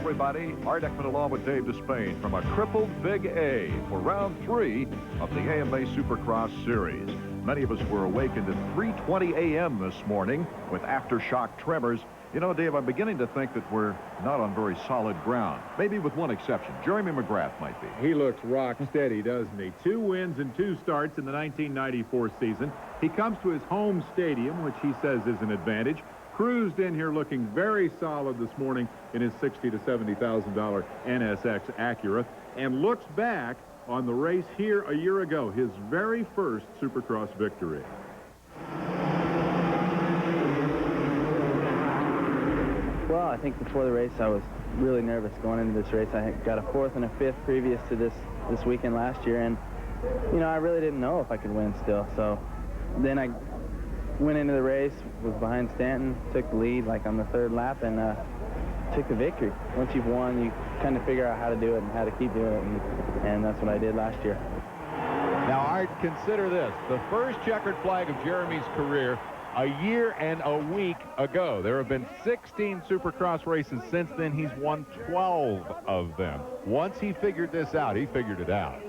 everybody. Art Ekman along with Dave Despain from a crippled Big A for round 3 of the AMA Supercross Series. Many of us were awakened at 3:20 a.m. this morning with aftershock tremors. You know, Dave, I'm beginning to think that we're not on very solid ground. Maybe with one exception. Jeremy McGrath might be. He looks rock steady, doesn't he? 2 wins and 2 starts in the 1994 season. He comes to his home stadium, which he says is an advantage. Cruised in here looking very solid this morning in his $60,000 to $70,000 NSX Acura, and looks back on the race here a year ago, his very first Supercross victory. Well, I think before the race I was really nervous going into this race. I got a 4th and a 5th previous to this weekend last year, and you know, I really didn't know if I could win still. So then I went into the race, was behind Stanton, took the lead like on the 3rd lap, and took the victory. Once you've won, you kind of figure out how to do it and how to keep doing it, and that's what I did last year. Now, Art, consider this. The first checkered flag of Jeremy's career a year and a week ago. There have been 16 Supercross races since then. He's won 12 of them. Once he figured this out, he figured it out.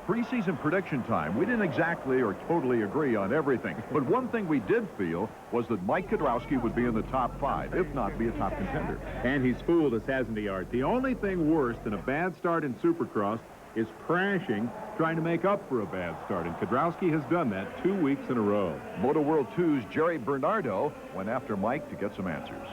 Preseason prediction time. We didn't exactly or totally agree on everything, but one thing we did feel was that Mike Kudrowski would be in the top 5, if not be a top contender. And he's fooled us, hasn't he, Art? The only thing worse than a bad start in Supercross is crashing, trying to make up for a bad start. And Kudrowski has done that 2 weeks in a row. Moto World 2's Jerry Bernardo went after Mike to get some answers.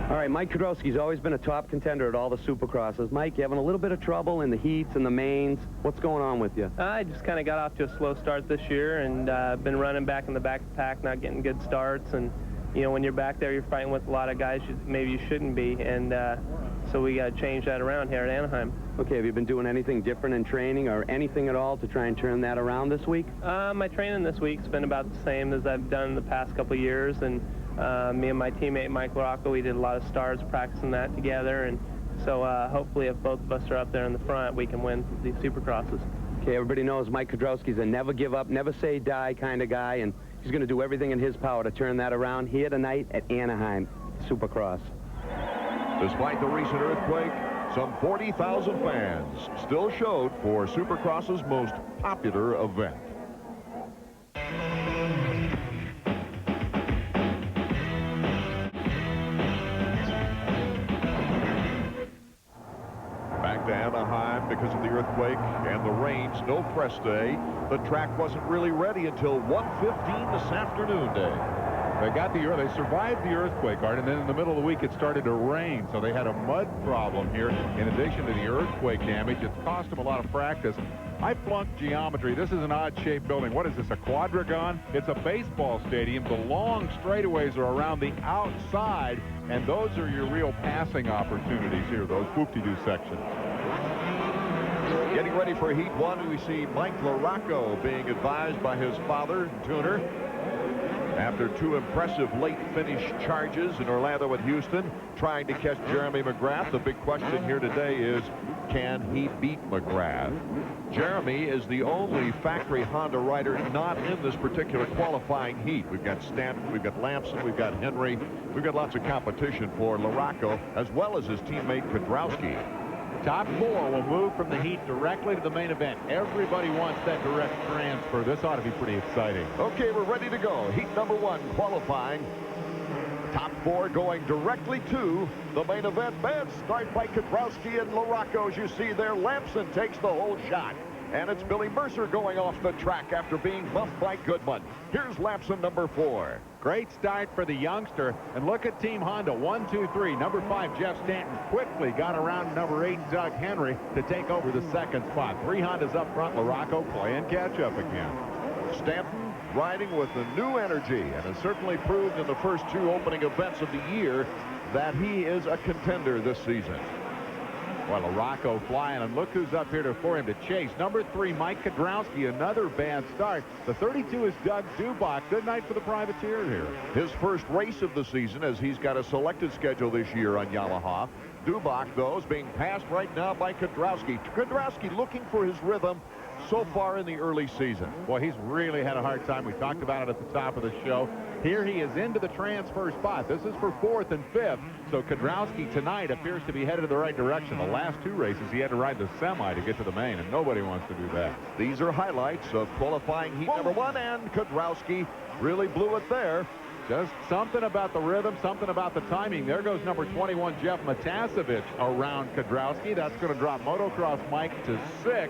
All right, Mike Kudrowski's always been a top contender at all the Supercrosses. Mike, you having a little bit of trouble in the heats and the mains. What's going on with you? I just kind of got off to a slow start this year, and been running back in the back of the pack, not getting good starts. And, you know, when you're back there, you're fighting with a lot of guys maybe you shouldn't be. And so we got to change that around here at Anaheim. Okay, have you been doing anything different in training or anything at all to try and turn that around this week? My training this week's been about the same as I've done the past couple of years, and me and my teammate Mike Larocco, we did a lot of starts practicing that together, and so hopefully if both of us are up there in the front, we can win these Supercrosses. Okay, everybody knows Mike Kudrowski's a never give up, never say die kind of guy, and he's going to do everything in his power to turn that around here tonight at Anaheim Supercross. Despite the recent earthquake, some 40,000 fans still showed for Supercross's most popular event. Back to Anaheim because of the earthquake and the rains, no press day. The track wasn't really ready until 1:15 this afternoon, Dave. They survived the earthquake, Art, and then in the middle of the week it started to rain, so they had a mud problem here in addition to the earthquake damage. It's cost them a lot of practice. I flunked geometry. This is an odd-shaped building. What is this, a quadrigon? It's a baseball stadium. The long straightaways are around the outside, and those are your real passing opportunities here, those whoop-de-doo sections. Getting ready for Heat 1, we see Mike Larocco being advised by his father, Tuner. After 2 impressive late finish charges in Orlando and Houston, trying to catch Jeremy McGrath. The big question here today is, can he beat McGrath? Jeremy is the only factory Honda rider not in this particular qualifying heat. We've got Stanton, we've got Lamson, we've got Henry. We've got lots of competition for Larocco, as well as his teammate Kudrowski. Top 4 will move from the heat directly to the main event. Everybody wants that direct transfer. This ought to be pretty exciting. Okay, we're ready to go. Heat number 1 qualifying. Top 4 going directly to the main event. Bad start by Kudrowski and Larocco. As you see there, Lamson takes the whole shot. And it's Billy Mercer going off the track after being bumped by Goodman. Here's Lamson, number 4. Great start for the youngster. And look at Team Honda. 1, 2, 3. Number 5, Jeff Stanton, quickly got around number 8, Doug Henry, to take over the 2nd spot. 3 Hondas up front. Larocco playing catch-up again. Stanton riding with a new energy, and has certainly proved in the first 2 opening events of the year that he is a contender this season. Well, Larocco flying, and look who's up here for him to chase. Number 3, Mike Kudrowski, another bad start. The 32 is Doug Dubach. Good night for the privateer here. His first race of the season, as he's got a selected schedule this year on Yamaha. Dubach, though, is being passed right now by Kudrowski. Kudrowski looking for his rhythm, so far in the early season? Boy, he's really had a hard time. We talked about it at the top of the show. Here he is into the transfer spot. This is for 4th and 5th. So Kedrowski tonight appears to be headed in the right direction. The last 2 races, he had to ride the semi to get to the main, and nobody wants to do that. These are highlights of qualifying heat number 1, and Kedrowski really blew it there. Just something about the rhythm, something about the timing. There goes number 21, Jeff Matasevich, around Kedrowski. That's going to drop Motocross Mike to 6th,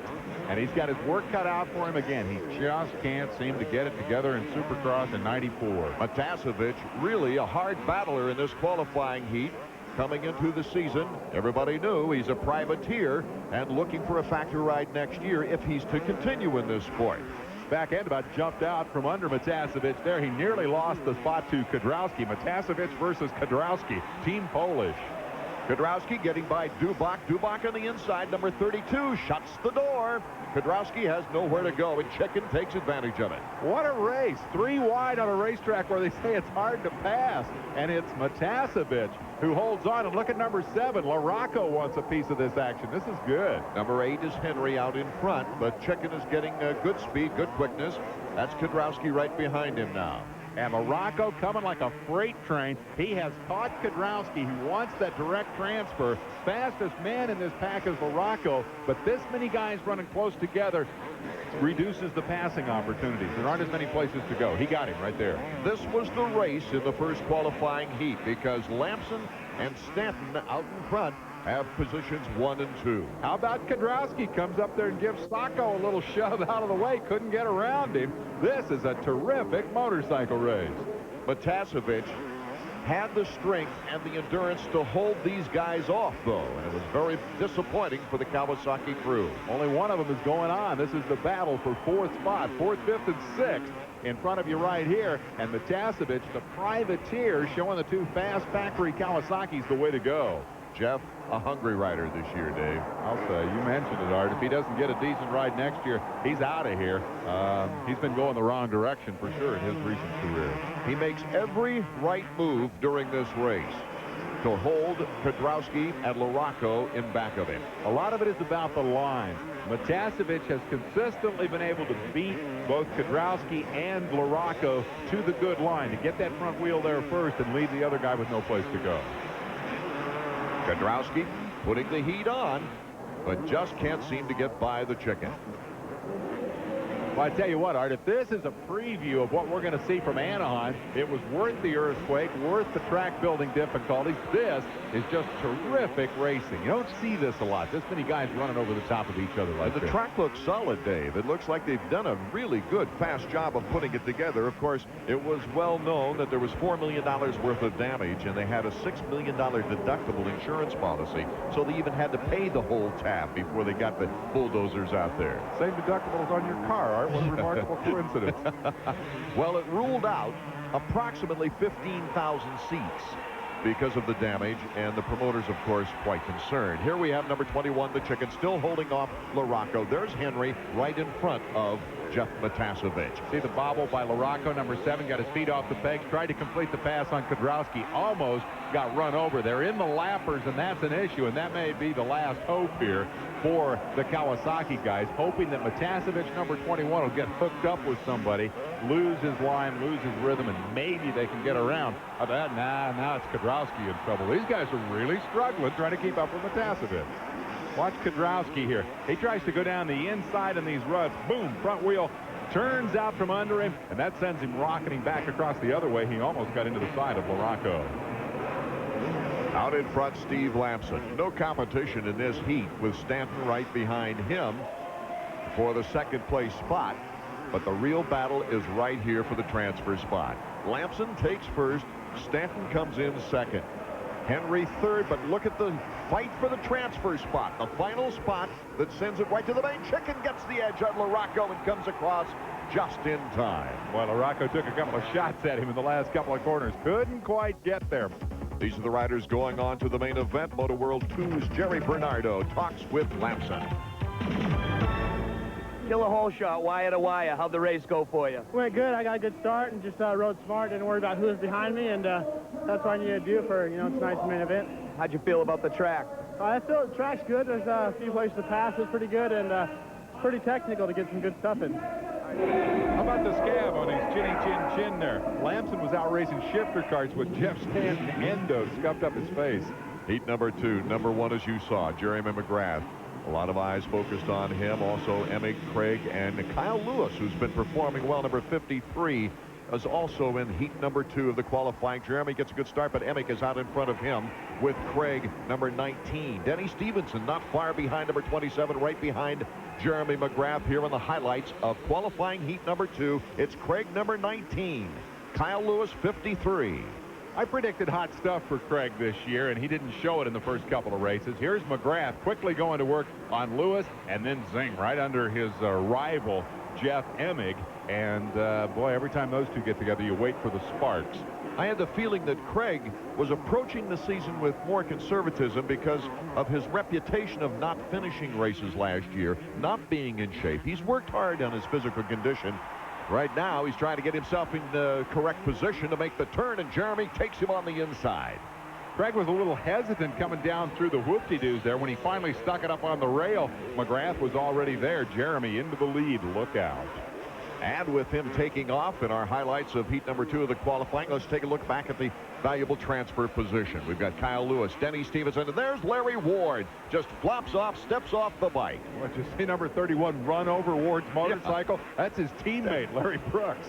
and he's got his work cut out for him again. He just can't seem to get it together in Supercross in '94. Matasevich, really a hard battler in this qualifying heat. Coming into the season, everybody knew he's a privateer and looking for a factor ride next year if he's to continue in this sport. Back end about jumped out from under Matasevich there. He nearly lost the spot to Kedrowski. Matasevich versus Kedrowski, Team Polish. Kedrowski getting by Dubak. Dubak on the inside, number 32, shuts the door. Kedrowski has nowhere to go, and Chicken takes advantage of it. What a race. 3 wide on a racetrack where they say it's hard to pass. And it's Matasevich who holds on. And look at number 7. LaRocco wants a piece of this action. This is good. Number 8 is Henry out in front, but Chicken is getting good speed, good quickness. That's Kedrowski right behind him now. And LaRocco coming like a freight train. He has caught Kedrowski, who wants that direct transfer. Fastest man in this pack is LaRocco, but this many guys running close together reduces the passing opportunities. There aren't as many places to go. He got him right there. This was the race in the first qualifying heat because Lamson and Stanton out in front have positions 1 and 2. How about Kedrowski comes up there and gives Sacco a little shove out of the way. Couldn't get around him. This is a terrific motorcycle race. Matasevich had the strength and the endurance to hold these guys off, though, and it was very disappointing for the Kawasaki crew. Only one of them is going on. This is the battle for 4th spot, 4th, 5th, and 6th. In front of you right here, and Matasevich, the privateer, showing the 2 fast factory Kawasaki's the way to go. Jeff, a hungry rider this year, Dave. I'll say, you mentioned it, Art. If he doesn't get a decent ride next year, he's out of here. He's been going the wrong direction for sure in his recent career. He makes every right move during this race to hold Kedrowski and LaRocco in back of him. A lot of it is about the line. Matasevich has consistently been able to beat both Kedrowski and LaRocco to the good line, to get that front wheel there first and leave the other guy with no place to go. Kedrowski putting the heat on, but just can't seem to get by the Chicken. Well, I tell you what, Art, if this is a preview of what we're going to see from Anaheim, it was worth the earthquake, worth the track building difficulties. This is just terrific racing. You don't see this a lot. This many guys running over the top of each other like this. The track looks solid, Dave. It looks like they've done a really good, fast job of putting it together. Of course, it was well known that there was $4 million worth of damage, and they had a $6 million deductible insurance policy, so they even had to pay the whole tab before they got the bulldozers out there. Same deductibles on your car, Art. What a remarkable coincidence. Well, it ruled out approximately 15,000 seats because of the damage, and the promoters, of course, quite concerned. Here we have number 21, the Chicken, still holding off LaRocco. There's Henry right in front of Jeff Matasevich. See the bobble by LaRocco, number 7, got his feet off the pegs, tried to complete the pass on Kedrowski, almost got run over. They're in the lappers, and that's an issue, and that may be the last hope here for the Kawasaki guys, hoping that Matasevich, number 21, will get hooked up with somebody, lose his line, lose his rhythm, and maybe they can get around. Now it's Kedrowski in trouble. These guys are really struggling trying to keep up with Matasevich. Watch Kedrowski here. He tries to go down the inside in these ruts. Boom, front wheel turns out from under him, and that sends him rocketing back across the other way. He almost got into the side of LaRocco. Out in front, Steve Lamson. No competition in this heat with Stanton right behind him for the second place spot. But the real battle is right here for the transfer spot. Lamson takes first. Stanton comes in second. Henry third, but look at the fight for the transfer spot. The final spot that sends it right to the main. Chicken gets the edge on LaRocco and comes across just in time. Well, LaRocco took a couple of shots at him in the last couple of corners. Couldn't quite get there. These are the riders going on to the main event. Moto World 2's Jerry Bernardo talks with Lamson. Kill a hole shot, wire to wire. How'd the race go for you? Went good. I got a good start and just rode smart. Didn't worry about who was behind me, and that's what I needed to do for, tonight's main event. How'd you feel about the track? I feel the track's good. There's a few places to pass. It's pretty good, and pretty technical to get some good stuff in. How about the scab on his chin there? Lamson was out racing shifter carts with Jeff Stanton endo scuffed up his face. Heat number 2, number 1, as you saw, Jeremy McGrath. A lot of eyes focused on him. Also, Emig, Craig, and Kyle Lewis, who's been performing well. Number 53 is also in heat number 2 of the qualifying. Jeremy gets a good start, but Emig is out in front of him with Craig, number 19. Denny Stevenson not far behind, number 27, right behind Jeremy McGrath. Here on the highlights of qualifying heat number 2, it's Craig, number 19. Kyle Lewis, 53. I predicted hot stuff for Craig this year, and he didn't show it in the first couple of races. Here's McGrath quickly going to work on Lewis, and then zing right under his rival, Jeff Emig. And, boy, every time those two get together, you wait for the sparks. I had the feeling that Craig was approaching the season with more conservatism because of his reputation of not finishing races last year, not being in shape. He's worked hard on his physical condition. Right now, he's trying to get himself in the correct position to make the turn, and Jeremy takes him on the inside. Craig was a little hesitant coming down through the whoop-de-doos there. When he finally stuck it up on the rail, McGrath was already there. Jeremy into the lead. Look out. And with him taking off in our highlights of heat number 2 of the qualifying, let's take a look back at the valuable transfer position. We've got Kyle Lewis, Denny Stevenson, and there's Larry Ward. Just flops off, steps off the bike. What you see number 31 run over Ward's motorcycle? Yeah. That's his teammate, Larry Brooks.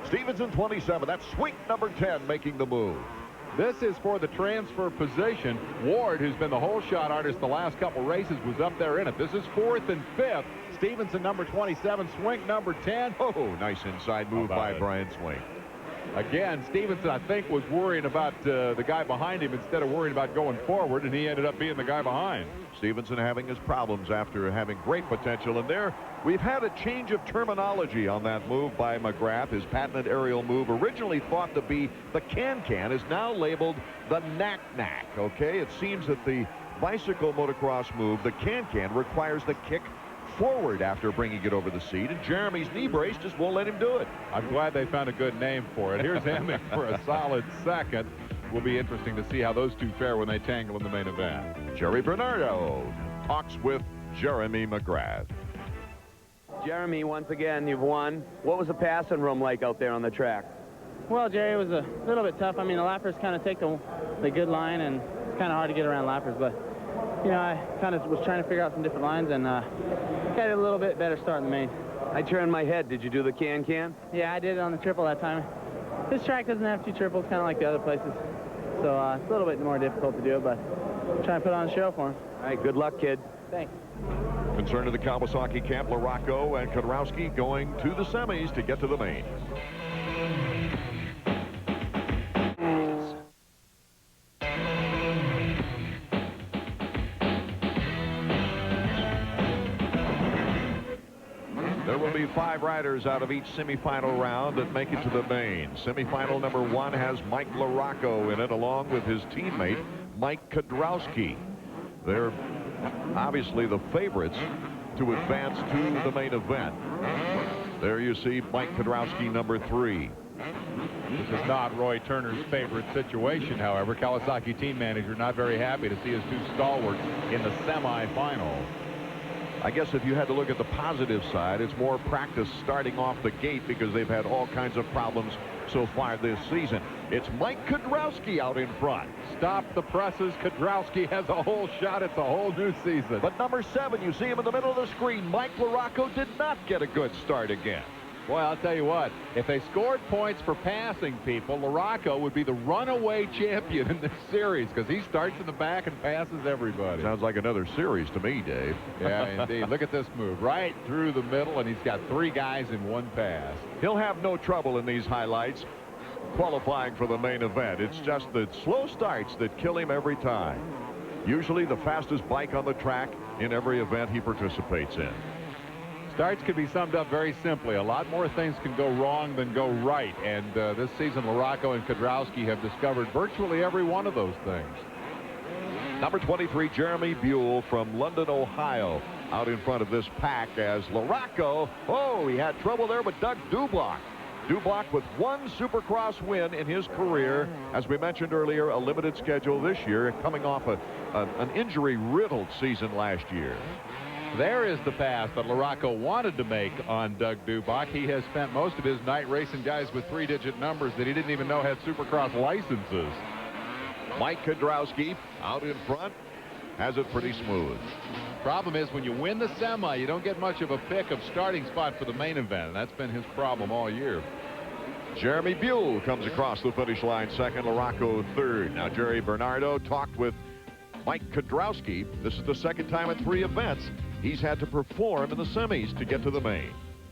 Stevenson, 27. That's Sweet number 10 making the move. This is for the transfer position. Ward, who's been the whole shot artist the last couple races, was up there in it. This is 4th and 5th. Stevenson, number 27. Swink, number 10. Oh, nice inside move by Brian Swink. Again, Stevenson, I think, was worrying about the guy behind him instead of worrying about going forward, and he ended up being the guy behind. Stevenson having his problems after having great potential. And there, we've had a change of terminology on that move by McGrath. His patented aerial move, originally thought to be the can-can, is now labeled the knack-knack, okay? It seems that the bicycle motocross move, the can-can, requires the kick forward after bringing it over the seat, and Jeremy's knee brace just won't let him do it. I'm glad they found a good name for it. Here's Emig for a solid second. Will be interesting to see how those two fare when they tangle in the main event. Jerry Bernardo talks with Jeremy McGrath. Jeremy, once again, you've won. What was the passing room like out there on the track? Well, Jerry, it was a little bit tough. I mean, the lappers kind of take the good line, and it's kind of hard to get around lappers, but you know, I kind of was trying to figure out some different lines, and got a little bit better start in the main. I turned my head. Did you do the can-can? Yeah, I did it on the triple that time. This track doesn't have 2 triples, kind of like the other places. So it's a little bit more difficult to do it, but I'm trying to put on a show for him. All right, good luck, kid. Thanks. Concern of the Kawasaki camp, Larocco and Kudrowski going to the semis to get to the main. There will be 5 riders out of each semifinal round that make it to the main. Semifinal number 1 has Mike Larocco in it, along with his teammate, Mike Kudrowski. They're obviously the favorites to advance to the main event. There you see Mike Kudrowski, number 3. This is not Roy Turner's favorite situation, however. Kawasaki team manager not very happy to see his 2 stalwarts in the semifinal. I guess if you had to look at the positive side, it's more practice starting off the gate because they've had all kinds of problems so far this season. It's Mike Kudrowski out in front. Stop the presses. Kudrowski has a whole shot. It's a whole new season. But number 7, you see him in the middle of the screen. Mike Larocco did not get a good start again. Boy, I'll tell you what, if they scored points for passing people, Larocco would be the runaway champion in this series because he starts in the back and passes everybody. Sounds like another series to me, Dave. Yeah, indeed. Look at this move. Right through the middle, and he's got 3 guys in 1 pass. He'll have no trouble in these highlights qualifying for the main event. It's just the slow starts that kill him every time. Usually the fastest bike on the track in every event he participates in. Starts can be summed up very simply. A lot more things can go wrong than go right. And this season, Larocco and Kudrowski have discovered virtually every one of those things. Number 23, Jeremy Buell from London, Ohio, out in front of this pack as Larocco. Oh, he had trouble there with Doug Dublock. Dublock with 1 Supercross win in his career. As we mentioned earlier, a limited schedule this year, coming off an injury-riddled season last year. There is the pass that LaRocco wanted to make on Doug Dubach. He has spent most of his night racing guys with 3-digit numbers that he didn't even know had Supercross licenses. Mike Kudrowski out in front has it pretty smooth. Problem is, when you win the semi, you don't get much of a pick of starting spot for the main event, and that's been his problem all year. Jeremy Buell comes across the finish line second, LaRocco third. Now Jerry Bernardo talked with Mike Kudrowski. This is the second time in 3 events he's had to perform in the semis to get to the main.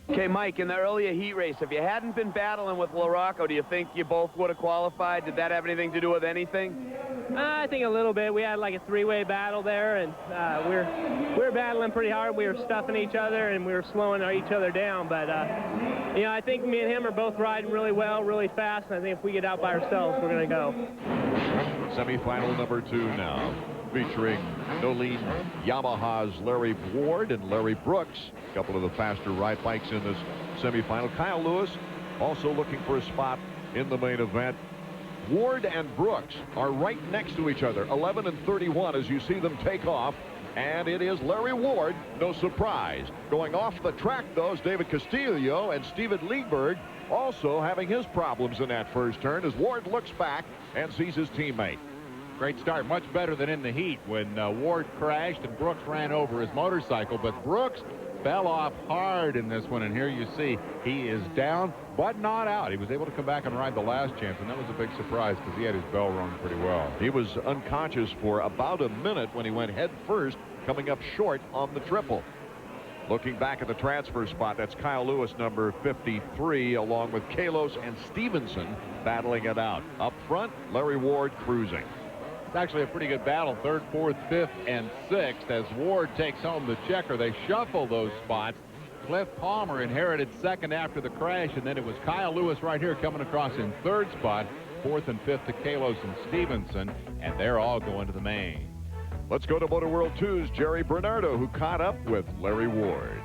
Okay, Mike, in the earlier heat race, if you hadn't been battling with LaRocco, do you think you both would have qualified? Did that have anything to do with anything? I think a little bit. We had like a 3-way battle there, and we were battling pretty hard. We were stuffing each other, and we were slowing each other down. But, you know, I think me and him are both riding really well, really fast, and I think if we get out by ourselves, we're going to go. Semifinal number 2 now, featuring Nolene Yamaha's Larry Ward and Larry Brooks, a couple of the faster ride bikes in this semifinal. Kyle Lewis also looking for a spot in the main event. Ward and Brooks are right next to each other, 11 and 31 as you see them take off. And it is Larry Ward, no surprise. Going off the track, though, is David Castillo, and Steven Liedberg also having his problems in that first turn as Ward looks back and sees his teammate. Great start, much better than in the heat when Ward crashed and Brooks ran over his motorcycle. But Brooks fell off hard in this one, and here you see he is down but not out. He was able to come back and ride the last chance, and that was a big surprise because he had his bell rung pretty well. He was unconscious for about a minute when he went head first, coming up short on the triple. Looking back at the transfer spot, that's Kyle Lewis, number 53, along with Kalos and Stevenson battling it out. Up front, Larry Ward cruising. It's actually a pretty good battle, 3rd, 4th, 5th, and 6th. As Ward takes home the checker, they shuffle those spots. Cliff Palmer inherited 2nd after the crash, and then it was Kyle Lewis right here coming across in 3rd spot. 4th and 5th to Kalos and Stevenson, and they're all going to the main. Let's go to Motor World 2's Jerry Bernardo, who caught up with Larry Ward.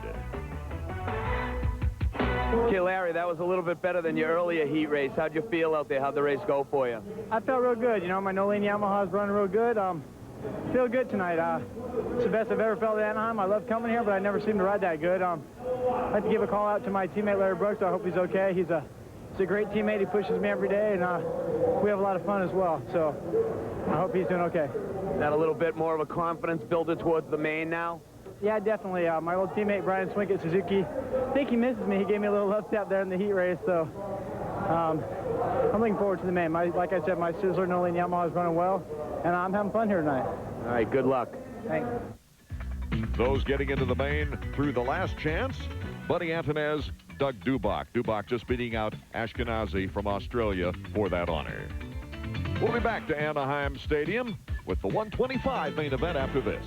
Okay, Larry, that was a little bit better than your earlier heat race. How'd you feel out there? How'd the race go for you? I felt real good. You know, my Nolene Yamaha's running real good. Feel good tonight. It's the best I've ever felt at Anaheim. I love coming here, but I never seem to ride that good. I'd like to give a call out to my teammate Larry Brooks. I hope he's okay. He's a great teammate. He pushes me every day, and we have a lot of fun as well. So I hope he's doing okay. Is that a little bit more of a confidence builder towards the main now? Yeah, definitely. My old teammate Brian Swink at Suzuki, I think he misses me. He gave me a little love tap there in the heat race, so I'm looking forward to the main. Like I said, my Sizzler Nolene Yamaha is running well, and I'm having fun here tonight. All right, good luck. Thanks. Those getting into the main through the last chance, Buddy Antonez, Doug Dubach. Dubach just beating out Ashkenazi from Australia for that honor. We'll be back to Anaheim Stadium with the 125 main event after this.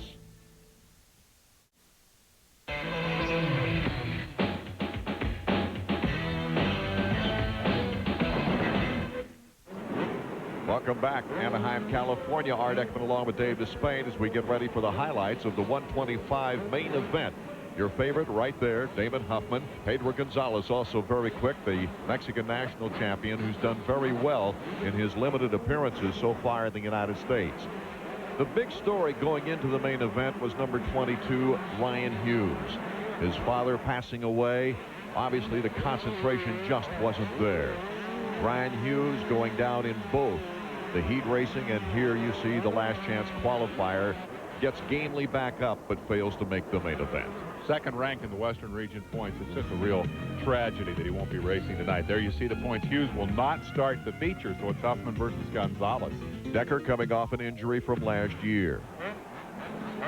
Welcome back, Anaheim, California. Art Ekman along with Dave Despain as we get ready for the highlights of the 125 main event. Your favorite right there, Damon Huffman. Pedro Gonzalez also very quick, the Mexican national champion who's done very well in his limited appearances so far in the United States. The big story going into the main event was number 22, Ryan Hughes. His father passing away. Obviously, the concentration just wasn't there. Ryan Hughes going down in both the heat racing, and here you see the last chance qualifier. Gets gamely back up, but fails to make the main event. Second ranked in the Western Region points. It's just a real tragedy that he won't be racing tonight. There you see the points. Hughes will not start the feature, so it's Huffman versus Gonzalez. Decker coming off an injury from last year.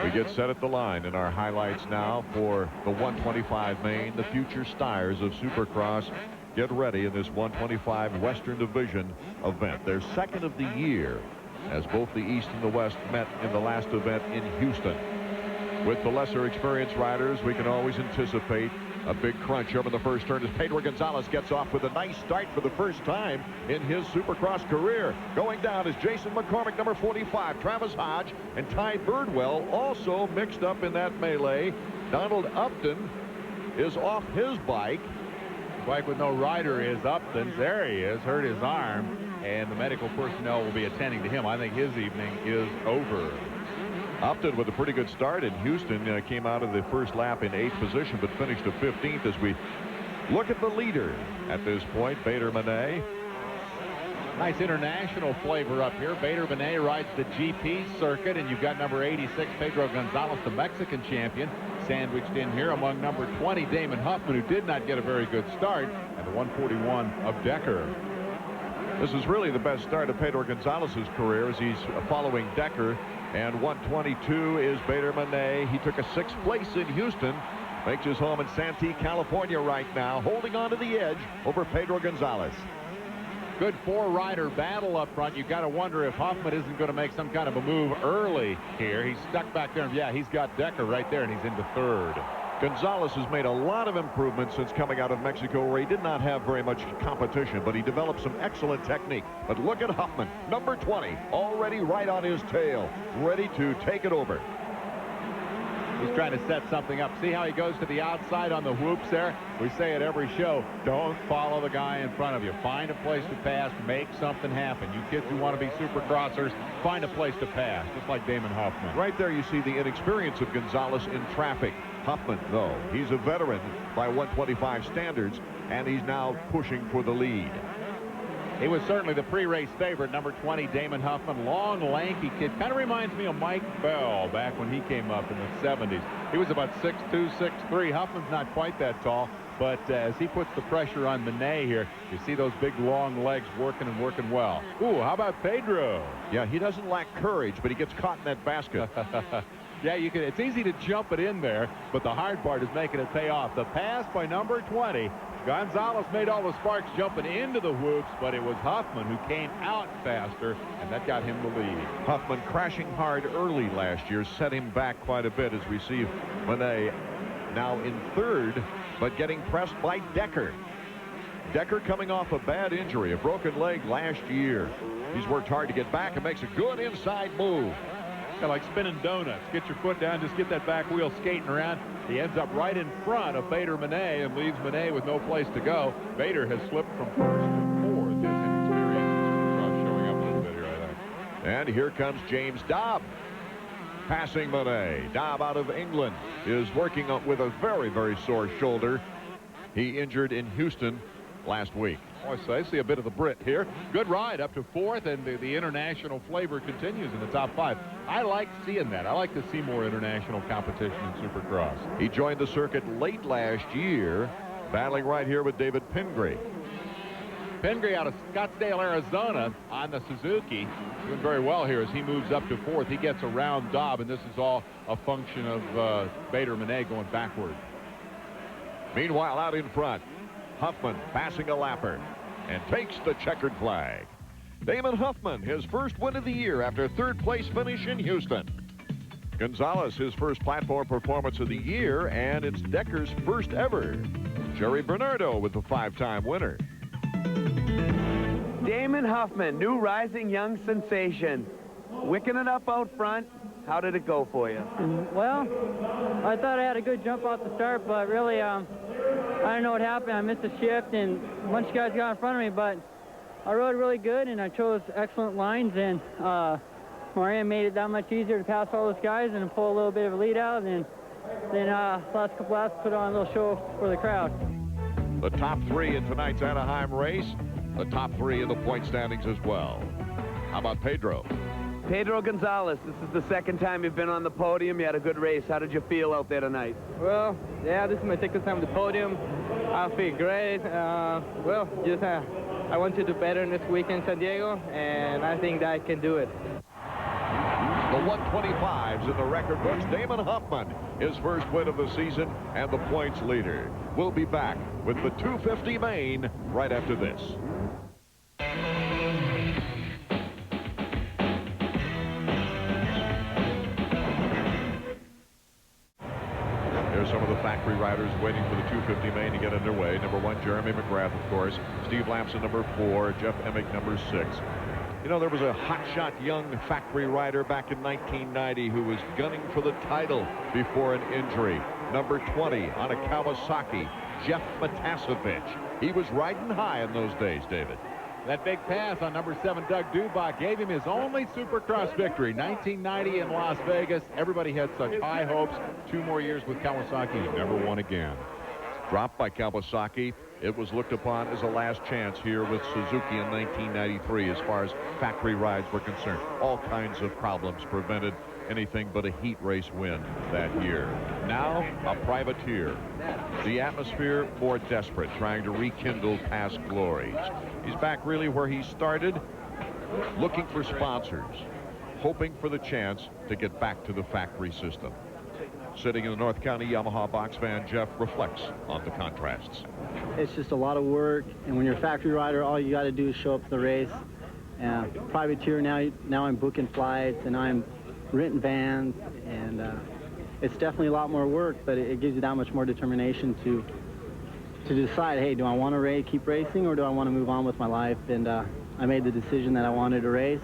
We get set at the line in our highlights now for the 125 main. The future stars of Supercross get ready in this 125 Western Division event. Their second of the year, as both the East and the West met in the last event in Houston. With the lesser experienced riders, we can always anticipate a big crunch over the first turn as Pedro Gonzalez gets off with a nice start for the first time in his Supercross career. Going down is Jason McCormick, number 45, Travis Hodge, and Ty Birdwell also mixed up in that melee. Donald Upton is off his bike. Bike with no rider is Upton's. There he is, hurt his arm, and the medical personnel will be attending to him. I think his evening is over. Upton with a pretty good start in Houston. Came out of the first lap in 8th position, but finished to 15th. As we look at the leader at this point, Bader Manet. Nice international flavor up here. Bader Manet rides the GP circuit, and you've got number 86, Pedro Gonzalez, the Mexican champion, sandwiched in here among number 20, Damon Huffman, who did not get a very good start, and the 141 of Decker. This is really the best start of Pedro Gonzalez's career, as he's following Decker, and 122 is Bader Manet. He took a 6th place in Houston, makes his home in Santee, California right now, holding on to the edge over Pedro Gonzalez. Good 4-rider battle up front. You've got to wonder if Huffman isn't going to make some kind of a move early here. He's stuck back there, and yeah, he's got Decker right there, and he's into 3rd. Gonzalez has made a lot of improvements since coming out of Mexico, where he did not have very much competition, but he developed some excellent technique. But look at Huffman, number 20, already right on his tail, ready to take it over. He's trying to set something up. See how he goes to the outside on the whoops there? We say at every show, don't follow the guy in front of you. Find a place to pass. Make something happen. You kids who want to be supercrossers, find a place to pass, just like Damon Huffman. Right there you see the inexperience of Gonzalez in traffic. Huffman, though, he's a veteran by 125 standards, and he's now pushing for the lead. He was certainly the pre-race favorite, number 20, Damon Huffman. Long, lanky kid. Kind of reminds me of Mike Bell back when he came up in the 70s. He was about 6'2", 6'3". Huffman's not quite that tall, but as he puts the pressure on Manet here, you see those big, long legs working and working well. Ooh, how about Pedro? Yeah, he doesn't lack courage, but he gets caught in that basket. Yeah, you can. It's easy to jump it in there, but the hard part is making it pay off. The pass by number 20. Gonzalez made all the sparks jumping into the whoops, but it was Huffman who came out faster, and that got him the lead. Huffman crashing hard early last year set him back quite a bit, as we see Manet now in 3rd, but getting pressed by Decker. Decker coming off a bad injury, a broken leg last year. He's worked hard to get back and makes a good inside move. Kind of like spinning donuts. Get your foot down, just get that back wheel skating around. He ends up right in front of Bader Manet and leaves Manet with no place to go. Bader has slipped from 1st to 4th. His inexperience is showing up a little bit here, I think. And here comes James Dobb, passing Manet. Dobb out of England is working with a very, very sore shoulder. He injured in Houston last week. Oh, I see a bit of the Brit here. Good ride up to 4th, and the international flavor continues in the top 5. I like seeing that. I like to see more international competition in Supercross. He joined the circuit late last year, battling right here with David Pingree. Pingree out of Scottsdale, Arizona on the Suzuki. Doing very well here as he moves up to 4th. He gets around Dobb, and this is all a function of Bader Manet going backward. Meanwhile, out in front, Huffman passing a lapper and takes the checkered flag. Damon Huffman, his first win of the year after 3rd place finish in Houston. Gonzalez, his first platform performance of the year, and it's Decker's first ever. Jerry Bernardo with the 5-time winner. Damon Huffman, new rising young sensation. Wicking it up out front. How did it go for you? Well, I thought I had a good jump off the start, but really, I don't know what happened. I missed a shift, and a bunch of guys got in front of me, but I rode really good, and I chose excellent lines, and Maria made it that much easier to pass all those guys and pull a little bit of a lead out, and then last couple laps put on a little show for the crowd. The top 3 in tonight's Anaheim race, the top 3 in the point standings as well. How about Pedro? Pedro Gonzalez, this is the 2nd time you've been on the podium. You had a good race. How did you feel out there tonight? Well, yeah, this is my 2nd time on the podium. I feel great. Well, just I want to do better this week in San Diego, and I think that I can do it. The 125s in the record books. Damon Huffman, his first win of the season and the points leader. We'll be back with the 250 main right after this. There's some of the factory riders waiting for the 250 main to get underway. Number 1, Jeremy McGrath, of course. Steve Lamson, number 4. Jeff Emick, number 6. You know, there was a hotshot young factory rider back in 1990 who was gunning for the title before an injury. Number 20 on a Kawasaki, Jeff Matasevich. He was riding high in those days, David. That big pass on number 7, Doug Dubach, gave him his only Supercross victory. 1990 in Las Vegas. Everybody had such high hopes. 2 more years with Kawasaki. He never won again. Dropped by Kawasaki. It was looked upon as a last chance here with Suzuki in 1993 as far as factory rides were concerned. All kinds of problems prevented anything but a heat race win that year. Now a privateer. The atmosphere more desperate, trying to rekindle past glories. He's back really where he started, looking for sponsors, hoping for the chance to get back to the factory system. Sitting in the North County Yamaha box van, Jeff reflects on the contrasts. It's just a lot of work, and when you're a factory rider, all you got to do is show up to the race. Privateer, now I'm booking flights and I'm renting vans, and it's definitely a lot more work, but it gives you that much more determination to decide, hey, do I want to keep racing, or do I want to move on with my life? And I made the decision that I wanted to race,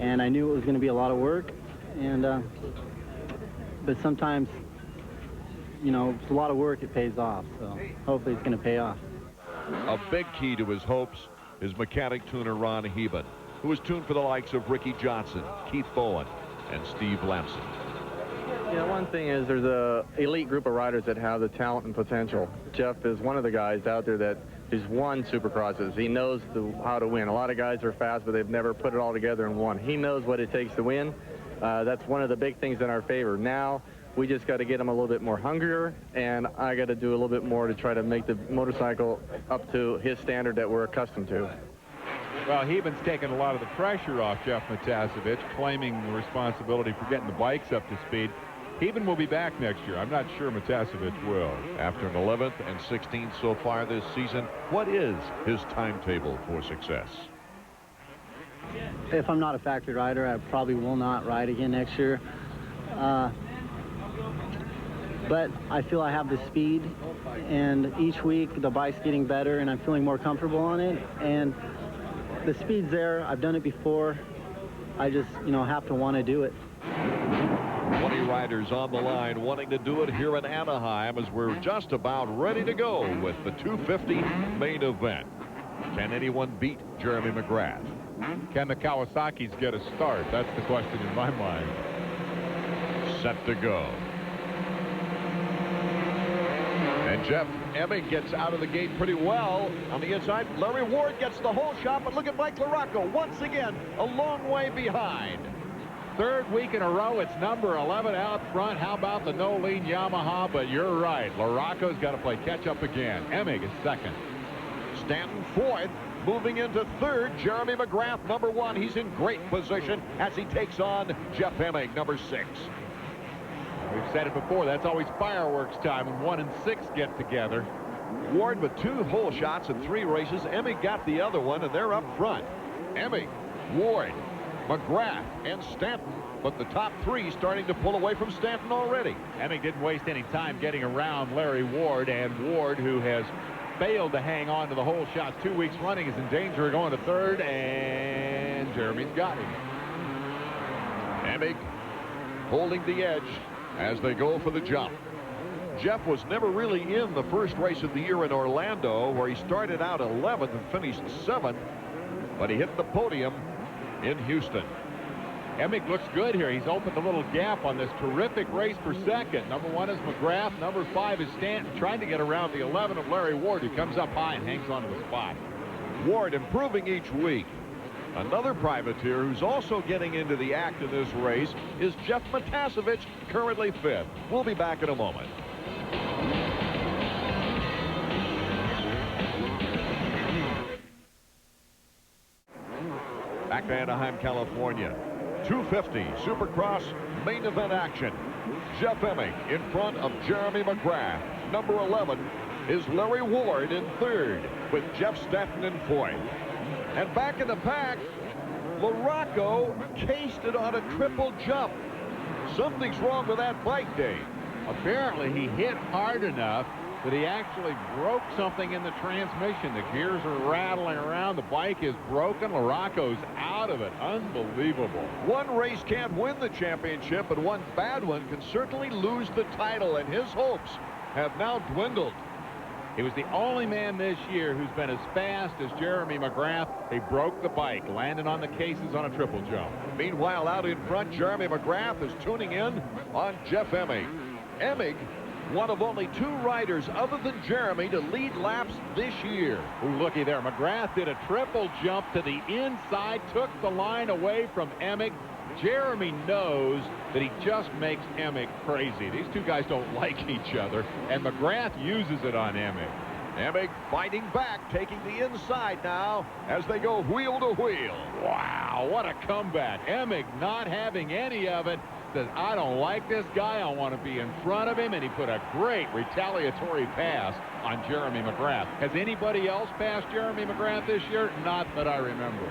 and I knew it was going to be a lot of work, and but sometimes, you know, it's a lot of work, it pays off, so hopefully it's going to pay off. A big key to his hopes is mechanic tuner Ron Heben, who has tuned for the likes of Ricky Johnson, Keith Bowen, and Steve Lamson. Yeah, one thing is there's a elite group of riders that have the talent and potential. Jeff is one of the guys out there that has won Supercrosses. He knows how to win. A lot of guys are fast, but they've never put it all together in one. He knows what it takes to win. That's one of the big things in our favor. Now we just got to get him a little bit more hungrier, and I got to do a little bit more to try to make the motorcycle up to his standard that we're accustomed to. Well, Heben's taken a lot of the pressure off Jeff Matiasevich, claiming the responsibility for getting the bikes up to speed. Heben will be back next year. I'm not sure Matiasevich will. After an 11th and 16th so far this season, what is his timetable for success? If I'm not a factory rider, I probably will not ride again next year. But I feel I have the speed, and each week the bike's getting better, and I'm feeling more comfortable on it. And the speed's there. I've done it before. I just, you know, have to want to do it. 20 riders on the line wanting to do it here in Anaheim as we're just about ready to go with the 250 main event. Can anyone beat Jeremy McGrath? Can the Kawasaki's get a start? That's the question in my mind. Set to go. And Jeff Emig gets out of the gate pretty well on the inside. Larry Ward gets the whole shot, but look at Mike LaRocco once again a long way behind. Third week in a row, it's number 11 out front. How about the no-lean Yamaha? But you're right, LaRocco's got to play catch-up again. Emig is second. Stanton fourth. Moving into third, Jeremy McGrath, number 1. He's in great position as he takes on Jeff Emig, number 6. We've said it before, that's always fireworks time when 1 and 6 get together. Ward with 2 whole shots in 3 races. Emig got the other one, and they're up front. Emig, Ward, McGrath, and Stanton, but the top 3 starting to pull away from Stanton already. Emig didn't waste any time getting around Larry Ward, and Ward, who has failed to hang on to the whole shot 2 weeks running, is in danger of going to third, and Jeremy's got him. Emig holding the edge as they go for the jump. Jeff was never really in the first race of the year in Orlando, where he started out 11th and finished 7th, but he hit the podium in Houston. Emig looks good here. He's opened a little gap on this terrific race for second. Number 1 is McGrath. Number 5 is Stanton, trying to get around the 11 of Larry Ward, who comes up high and hangs on to the spot. Ward improving each week. Another privateer who's also getting into the act in this race is Jeff Matiasevich, currently 5th. We'll be back in a moment. Back to Anaheim, California. 250 Supercross main event action. Jeff Emig in front of Jeremy McGrath. Number 11 is Larry Ward in 3rd, with Jeff Stanton in 4th. And back in the pack, LaRocco cased it on a triple jump. Something's wrong with that bike, Dave. Apparently he hit hard enough that he actually broke something in the transmission. The gears are rattling around. The bike is broken. LaRocco's out of it. Unbelievable. One race can't win the championship, but one bad one can certainly lose the title, and his hopes have now dwindled. He was the only man this year who's been as fast as Jeremy McGrath. He broke the bike, landing on the cases on a triple jump. Meanwhile, out in front, Jeremy McGrath is tuning in on Jeff Emig. Emig, one of only 2 riders other than Jeremy to lead laps this year. Ooh, looky there. McGrath did a triple jump to the inside, took the line away from Emig. Jeremy knows that he just makes Emig crazy. These 2 guys don't like each other, and McGrath uses it on Emig. Emig fighting back, taking the inside now as they go wheel to wheel. Wow, what a comeback. Emig not having any of it. Says, I don't like this guy. I want to be in front of him. And he put a great retaliatory pass on Jeremy McGrath. Has anybody else passed Jeremy McGrath this year? Not that I remember.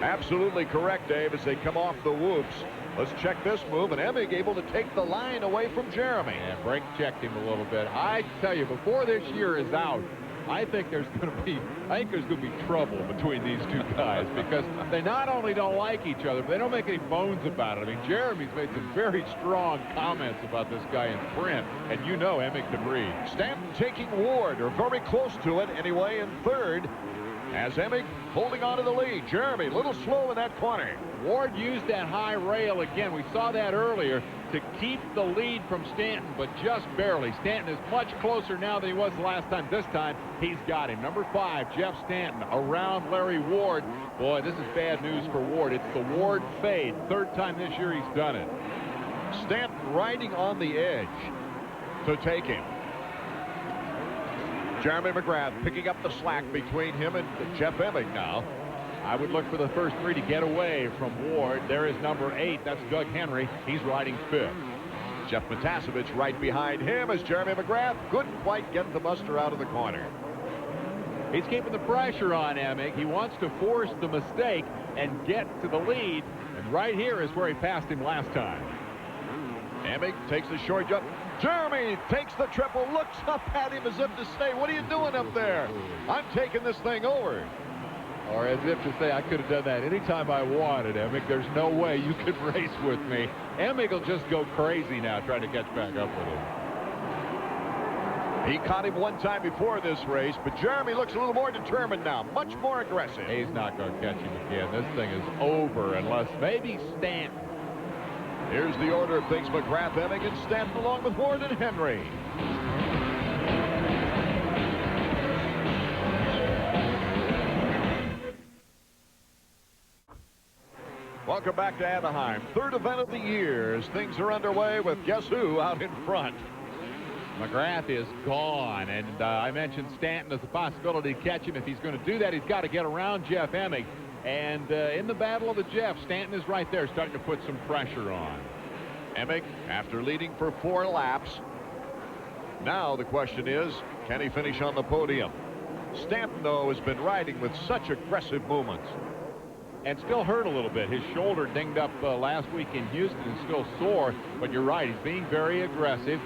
Absolutely correct, Dave, as they come off the whoops. Let's check this move, and Emig able to take the line away from Jeremy. Yeah, brake checked him a little bit. I tell you, before this year is out, I think there's going to be trouble between these 2 guys, because they not only don't like each other, but they don't make any bones about it. I mean, Jeremy's made some very strong comments about this guy in print, and you know Emig can read. Stanton taking Ward, or very close to it anyway, in third, as Emig holding on to the lead. Jeremy a little slow in that corner. Ward used that high rail again. We saw that earlier to keep the lead from Stanton, but just barely. Stanton is much closer now than he was the last time. This time, he's got him. Number 5, Jeff Stanton, around Larry Ward. Boy, this is bad news for Ward. It's the Ward fade. 3rd time this year he's done it. Stanton riding on the edge to take him. Jeremy McGrath picking up the slack between him and Jeff Emig now. I would look for the first 3 to get away from Ward. There is number 8. That's Doug Henry. He's riding 5th. Jeff Matasevich right behind him as Jeremy McGrath couldn't quite get the muster out of the corner. He's keeping the pressure on Emig. He wants to force the mistake and get to the lead. And right here is where he passed him last time. Emig takes the short jump. Jeremy takes the triple, looks up at him as if to say, what are you doing up there? I'm taking this thing over. Or as if to say, I could have done that anytime I wanted, Emig. There's no way you could race with me. Emig will just go crazy now trying to catch back up with him. He caught him one time before this race, but Jeremy looks a little more determined now, much more aggressive. He's not going to catch him again. This thing is over unless maybe Stanton. Here's the order of things. McGrath, Emig, and Stanton along with Ward and Henry. Welcome back to Anaheim. 3rd event of the year as things are underway with guess who out in front. McGrath is gone, and I mentioned Stanton as a possibility to catch him. If he's going to do that, he's got to get around Jeff Emig. And in the battle of the Jeff, Stanton is right there starting to put some pressure on. Emig, after leading for 4 laps, now the question is, can he finish on the podium? Stanton, though, has been riding with such aggressive movements. And still hurt a little bit. His shoulder dinged up last week in Houston and still sore. But you're right, he's being very aggressive.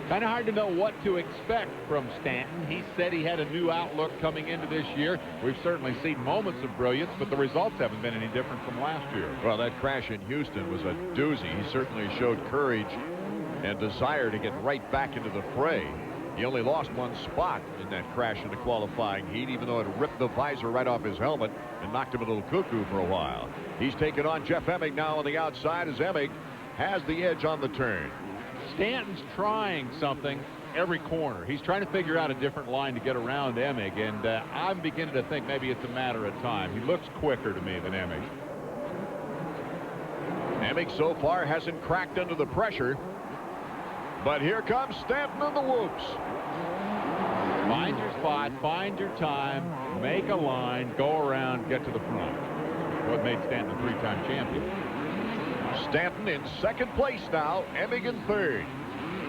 Kind of hard to know what to expect from Stanton. He said he had a new outlook coming into this year. We've certainly seen moments of brilliance, but the results haven't been any different from last year. Well, that crash in Houston was a doozy. He certainly showed courage and desire to get right back into the fray. He only lost 1 spot in that crash in the qualifying heat, even though it ripped the visor right off his helmet and knocked him a little cuckoo for a while. He's taken on Jeff Emig now on the outside as Emig has the edge on the turn. Stanton's trying something every corner. He's trying to figure out a different line to get around Emig, and I'm beginning to think maybe it's a matter of time. He looks quicker to me than Emig. Emig so far hasn't cracked under the pressure, but here comes Stanton on the whoops. Find your spot, find your time, make a line, go around, get to the front. What made Stanton a 3-time champion. Stanton in 2nd place now, Emig in 3rd.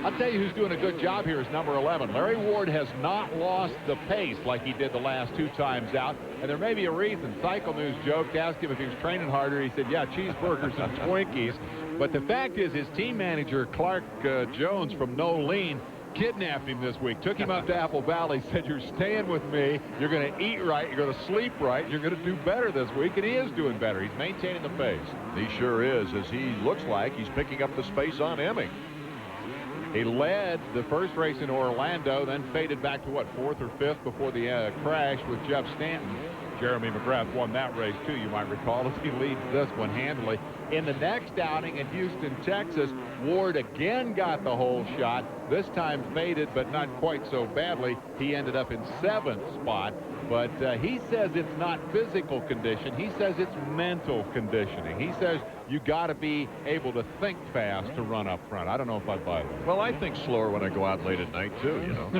I'll tell you who's doing a good job here is number 11. Larry Ward has not lost the pace like he did the last 2 times out, and there may be a reason. Cycle News joked, asked him if he was training harder. He said, yeah, cheeseburgers and Twinkies. But the fact is his team manager, Clark Jones from No Lean, kidnapped him this week, took him up to Apple Valley, said, you're staying with me, you're going to eat right, you're going to sleep right, you're going to do better this week, and he is doing better. He's maintaining the pace. He sure is, as he looks like he's picking up the space on Emig. He led the first race in Orlando, then faded back to, what, 4th or 5th before the crash with Jeff Stanton. Jeremy McGrath won that race, too, you might recall, as he leads this one handily. In the next outing in Houston, Texas, Ward again got the whole shot. This time faded, but not quite so badly. He ended up in 7th spot. But he says it's not physical condition. He says it's mental conditioning. He says you got to be able to think fast to run up front. I don't know if I buy that. Well, I think slower when I go out late at night, too, you know.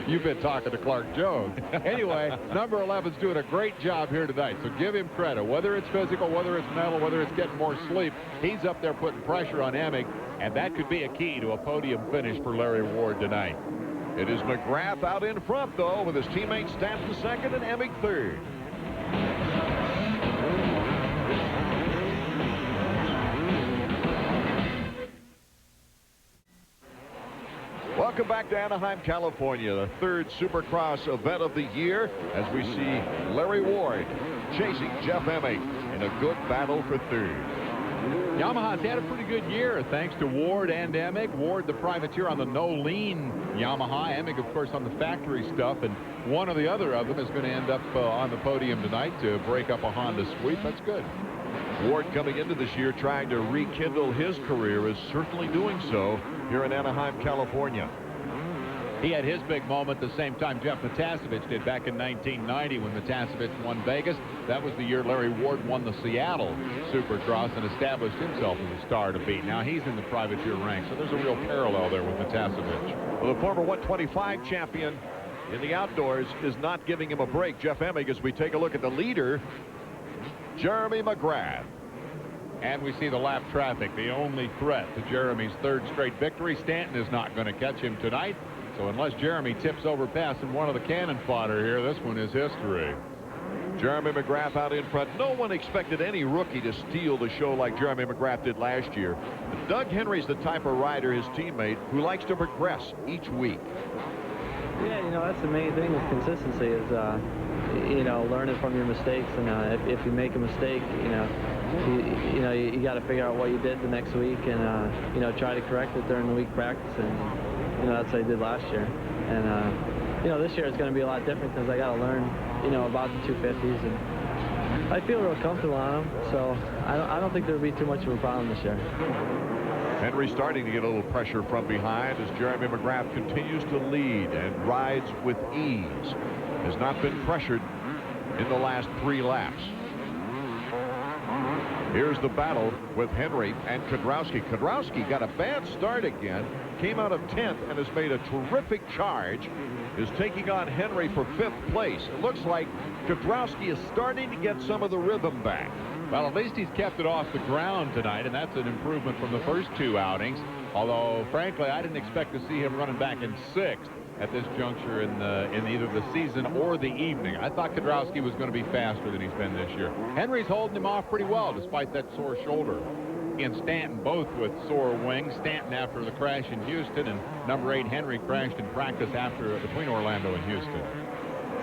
You've been talking to Clark Jones. Anyway, number 11's doing a great job here tonight, so give him credit. Whether it's physical, whether it's mental, whether it's getting more sleep, he's up there putting pressure on Emig, and that could be a key to a podium finish for Larry Ward tonight. It is McGrath out in front, though, with his teammate Stanton second and Emig third. Welcome back to Anaheim, California, the 3rd Supercross event of the year, as we see Larry Ward chasing Jeff Emig in a good battle for 3rd. Yamaha's had a pretty good year thanks to Ward and Emig. Ward, the privateer on the no-lean Yamaha. Emig, of course, on the factory stuff. And one or the other of them is going to end up on the podium tonight to break up a Honda sweep. That's good. Ward coming into this year trying to rekindle his career is certainly doing so here in Anaheim, California. He had his big moment the same time Jeff Matasevich did back in 1990 when Matasevich won Vegas. That was the year Larry Ward won the Seattle Supercross and established himself as a star to beat. Now he's in the privateer ranks, so there's a real parallel there with Matasevich. Well, the former 125 champion in the outdoors is not giving him a break, Jeff Emig, as we take a look at the leader, Jeremy McGrath. And we see the lap traffic, the only threat to Jeremy's 3rd straight victory. Stanton is not going to catch him tonight. So unless Jeremy tips over passing one of the cannon fodder here, this one is history. Jeremy McGrath out in front. No one expected any rookie to steal the show like Jeremy McGrath did last year. But Doug Henry's the type of rider, his teammate, who likes to progress each week. Yeah, you know, that's the main thing with consistency is, you know, learning from your mistakes. And if you make a mistake, you got to figure out what you did the next week and, you know, try to correct it during the week practice. And, you know, that's what I did last year. And, you know, this year it's going to be a lot different because I got to learn, you know, about the 250s. And I feel real comfortable on them. So I don't think there'll be too much of a problem this year. Henry starting to get a little pressure from behind as Jeremy McGrath continues to lead and rides with ease. Has not been pressured in the last 3 laps. Here's the battle with Henry and Kedrowski. Kedrowski got a bad start again, came out of 10th and has made a terrific charge, is taking on Henry for 5th place. It looks like Kedrowski is starting to get some of the rhythm back. Well, at least he's kept it off the ground tonight, and that's an improvement from the first 2 outings. Although, frankly, I didn't expect to see him running back in 6th at this juncture in either the season or the evening. I thought Kedrowski was going to be faster than he's been this year. Henry's holding him off pretty well despite that sore shoulder. He and Stanton both with sore wings. Stanton after the crash in Houston, and number 8 Henry crashed in practice between Orlando and Houston.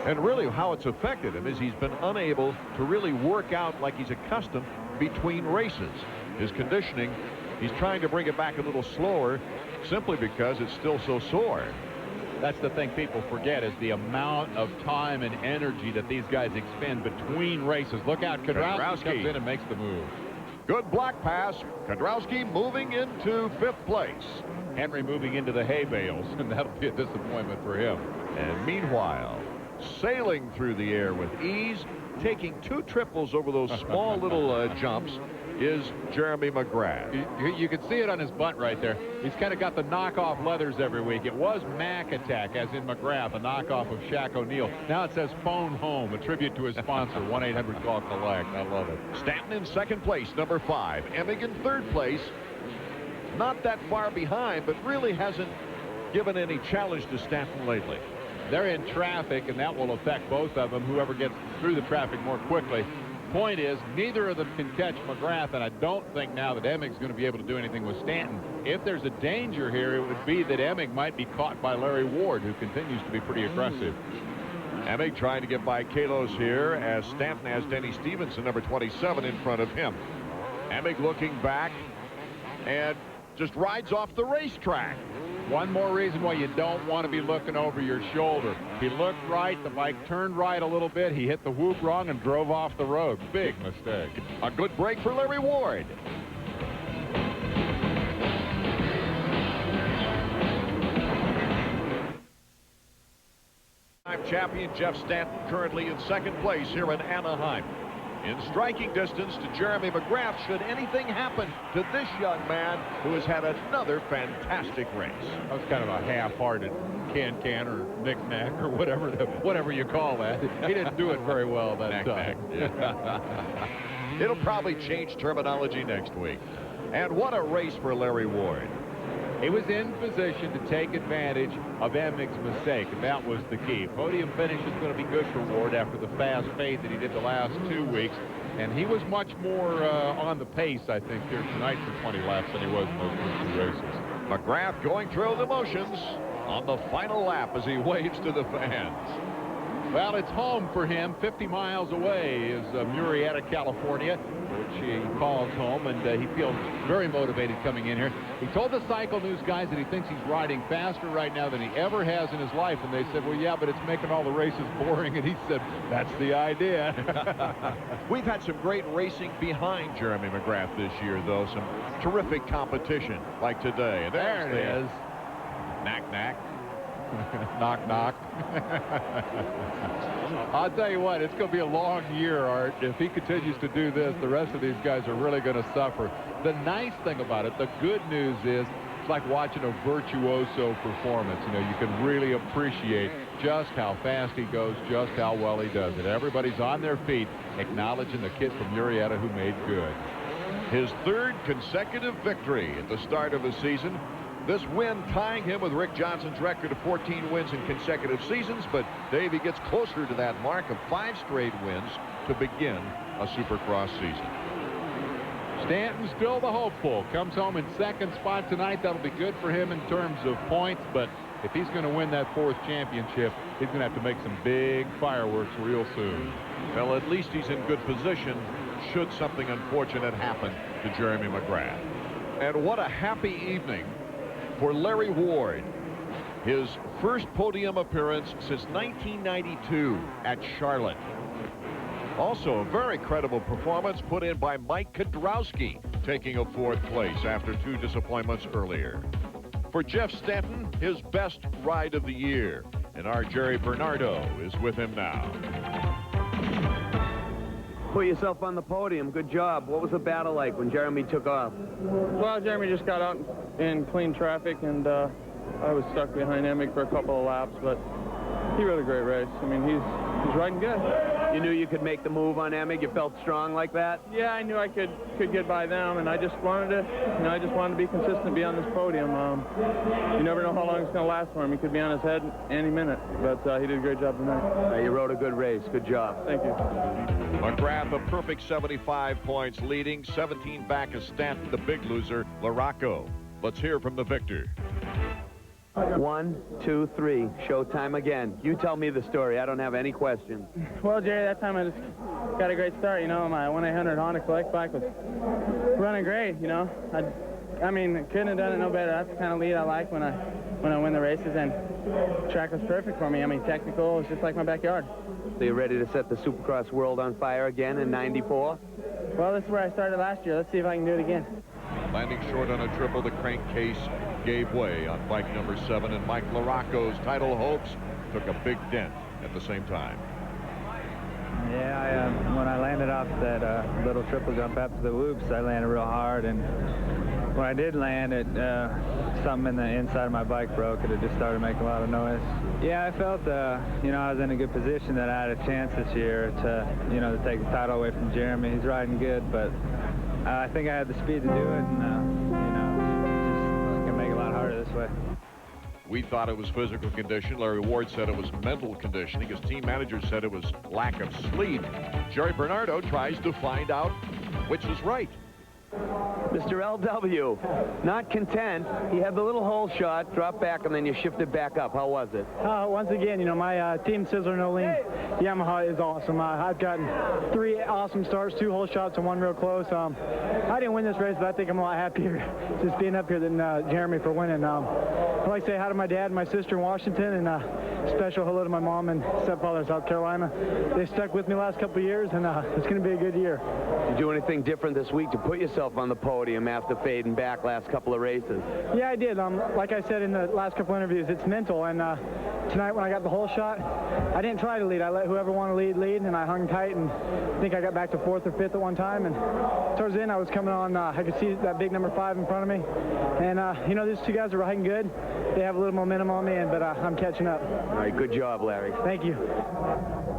And really how it's affected him is he's been unable to really work out like he's accustomed between races. His conditioning, he's trying to bring it back a little slower simply because it's still so sore. That's the thing people forget is the amount of time and energy that these guys expend between races. Look out, Kedrowski comes in and makes the move. Good block pass. Kedrowski moving into 5th place. Henry moving into the hay bales, and that'll be a disappointment for him. And meanwhile, sailing through the air with ease, taking 2 triples over those small little jumps, is Jeremy McGrath. You can see it on his butt right there. He's kind of got the knockoff leathers every week. It was Mac Attack, as in McGrath, a knockoff of Shaq O'Neal. Now it says Phone Home, a tribute to his sponsor, 1-800-CALL-COLLECT. I love it. Stanton in 2nd place, number 5. Emig in 3rd place. Not that far behind, but really hasn't given any challenge to Stanton lately. They're in traffic, and that will affect both of them, whoever gets through the traffic more quickly. Point is, neither of them can catch McGrath, and I don't think now that Emig's going to be able to do anything with Stanton. If there's a danger here, it would be that Emig might be caught by Larry Ward, who continues to be pretty aggressive. Emig trying to get by Kalos here as Stanton has Denny Stevenson, number 27, in front of him. Emig looking back, and just rides off the racetrack. One more reason why you don't want to be looking over your shoulder. He looked right, the bike turned right a little bit, he hit the whoop wrong and drove off the road. Big mistake. A good break for Larry Ward. Champion Jeff Stanton currently in second place here in Anaheim. In striking distance to Jeremy McGrath should anything happen to this young man who has had another fantastic race. That was kind of a half-hearted can or knick-knack or whatever you call that. He didn't do it very well that time. Yeah. It'll probably change terminology next week. And what a race for Larry Ward. He was in position to take advantage of Emig's mistake, and that was the key. Podium finish is going to be good for Ward after the fast fade that he did the last 2 weeks, and he was much more on the pace, I think, here tonight for 20 laps than he was in those first 2 races. McGrath going through the motions on the final lap as he waves to the fans. Well, it's home for him. 50 miles away is Murrieta, California, which he calls home, and he feels very motivated coming in here. He told the Cycle News guys that he thinks he's riding faster right now than he ever has in his life, and they said, well, yeah, but it's making all the races boring, and he said, that's the idea. We've had some great racing behind Jeremy McGrath this year, though. Some terrific competition like today. And there it is. Knack, knack. Knock, knock. I'll tell you what, it's going to be a long year, Art. If he continues to do this, the rest of these guys are really going to suffer. The nice thing about it, the good news is, it's like watching a virtuoso performance. You know, you can really appreciate just how fast he goes, just how well he does it. Everybody's on their feet, acknowledging the kid from Murrieta who made good. His third consecutive victory at the start of the season. This win tying him with Rick Johnson's record of 14 wins in consecutive seasons, but Davey gets closer to that mark of 5 straight wins to begin a Supercross season. Stanton's still the hopeful. Comes home in second spot tonight. That'll be good for him in terms of points, but if he's going to win that 4th championship, he's going to have to make some big fireworks real soon. Well, at least he's in good position should something unfortunate happen to Jeremy McGrath. And what a happy evening for Larry Ward. His first podium appearance since 1992 at Charlotte. Also a very credible performance put in by Mike Kudrowski, taking a 4th place after 2 disappointments earlier. For Jeff Stanton, his best ride of the year, and our Jerry Bernardo is with him now. Put yourself on the podium. Good job. What was the battle like when Jeremy took off? Well, Jeremy just got out in clean traffic, and I was stuck behind Emig for a couple of laps, but he rode a great race. I mean, he's riding good. You knew you could make the move on Emig? You felt strong like that? Yeah, I knew I could get by them, and I just wanted to be consistent, be on this podium. You never know how long it's going to last for him. He could be on his head any minute, but he did a great job tonight. You rode a good race. Good job. Thank you. McGrath a perfect 75 points, leading 17 back as Stanton, the big loser, Larocco. Let's hear from the victor. 1, 2, 3. Showtime again. You tell me the story. I don't have any questions. Well, Jerry, that time I just got a great start. You know, my 1-800 Honda Collect bike was running great. You know, I mean, couldn't have done it no better. That's the kind of lead I like when I win the races, and the track was perfect for me. I mean, technical, it's just like my backyard. So you ready to set the Supercross world on fire again in '94? Well, this is where I started last year. Let's see if I can do it again. Landing short on a triple, the crankcase gave way on bike number 7, and Mike Larocco's title hopes took a big dent at the same time. Yeah, when I landed off that little triple jump after the whoops, I landed real hard, and when I did land, something in the inside of my bike broke, and it just started making a lot of noise. Yeah, I felt, you know, I was in a good position that I had a chance this year to, you know, to take the title away from Jeremy. He's riding good, but I think I had the speed to do it, and, you know, it's going to make it a lot harder this way. We thought it was physical condition. Larry Ward said it was mental conditioning. His team manager said it was lack of sleep. Jerry Bernardo tries to find out which is right. Mr. LW, not content. He had the little hole shot, dropped back, and then you shifted back up. How was it? Once again, you know, my Team Sizzler No Lean Yamaha is awesome. I've gotten 3 awesome starts, 2 hole shots, and 1 real close. I didn't win this race, but I think I'm a lot happier just being up here than Jeremy for winning. I'd like to say hi to my dad and my sister in Washington, and special hello to my mom and stepfather in South Carolina. They stuck with me the last couple of years, and it's going to be a good year. Did you do anything different this week to put yourself on the podium after fading back last couple of races? Yeah, I did. Like I said in the last couple of interviews, it's mental, and tonight when I got the hole shot, I didn't try to lead. I let whoever wanted to lead, and I hung tight, and I think I got back to 4th or 5th at one time, and towards the end I was coming on, I could see that big number 5 in front of me, and you know, these 2 guys are riding good. They have a little momentum on me, but I'm catching up. All right, good job, Larry. Thank you.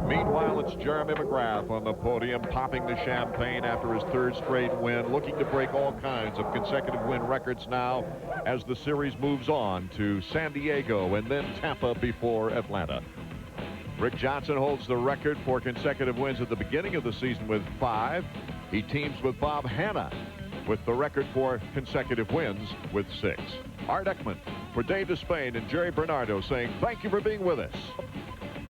Meanwhile, it's Jeremy McGrath on the podium, popping the champagne after his 3rd straight win, looking to break all kinds of consecutive win records now as the series moves on to San Diego and then Tampa before Atlanta. Rick Johnson holds the record for consecutive wins at the beginning of the season with 5. He teams with Bob Hanna with the record for consecutive wins with 6. Art Ekman for Dave Despain and Jerry Bernardo saying thank you for being with us.